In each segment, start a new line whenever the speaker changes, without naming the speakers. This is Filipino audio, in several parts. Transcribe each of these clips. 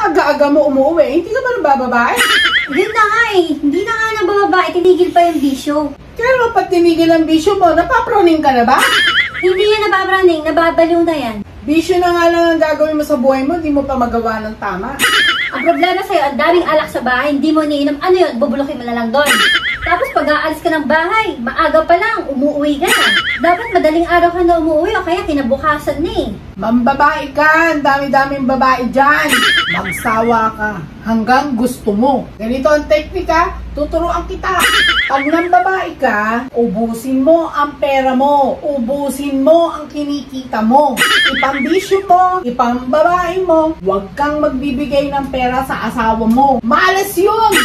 aga-aga mo umuwi, hindi ka ba nabababae?
Yun na nga eh. Hindi na nga nabababae, tinigil pa yung bisyo.
Kaya mo pag tinigil ang bisyo mo, napaproning ka na ba?
Hindi yan nababraning, nababaliw na yan.
Bisyo na nga lang ang gagawin mo sa buhay mo, di mo pa magawa ng tama.
Ang problema sa'yo, ang daming alak sa bahay, hindi mo niinom. Ano yun? Bubulukin mo na lang doon. Tapos pag aalis ka ng bahay, maaga pa lang, umuwi ka na. Dapat madaling araw ka na umuwi o kaya kinabukasan na eh.
Mambabae ka, ang dami-daming babae dyan. Magsawa ka hanggang gusto mo. Ganito ang teknika, tuturuan kita. Pag nambabae ka, ubusin mo ang pera mo. Ubusin mo ang kinikita mo. Ipambisyo mo, ipambabae mo. Huwag kang magbibigay ng pera sa asawa mo. Malas yun!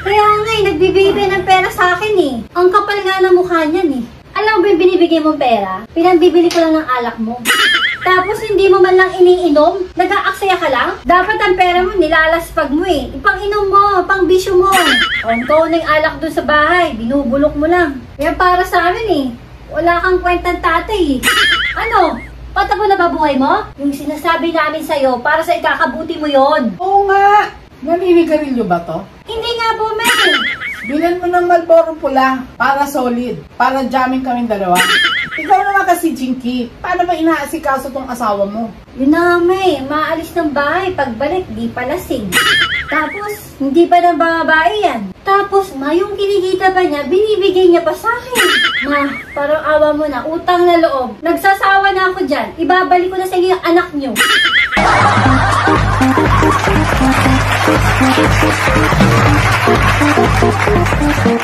Kaya nga eh, nagbibigay ng pera sa akin eh. Ang kapal nga ng mukha niyan eh. Alam mo ba yung binibigay mong pera? Pinambibili ko lang ng alak mo. Tapos hindi mo man lang iniinom? Nag-aaksaya ka lang? Dapat ang pera mo nilalaspag mo eh. Ipang-inom mo, pang-bisyo mo. Onto na yung alak doon sa bahay, binubulok mo lang. Kaya para sa amin eh, wala kang kwentang tatay eh. Ano? Patabo na ba buhay mo? Yung sinasabi namin sa'yo, para sa ikakabuti mo yon.
Oo nga! Naninigarilyo ba to?
Hindi nga po, May.
Bilan mo ng Marlboro pula para solid. Para jamming kaming dalawa. Ikaw naman kasi, Jinky. Paano ba inaasikaso tong asawa mo?
Yun na nga, May. Maalis ng bahay. Pagbalik, di pa lasing. Tapos, hindi pa na babae yan. Tapos, ma, yung kinikita pa niya, binibigay niya pa sa akin. Ma, parang awa mo na. Utang na loob. Nagsasawa na ako dyan. Ibabalik ko na sa inyo yung anak niyo.
Thank you.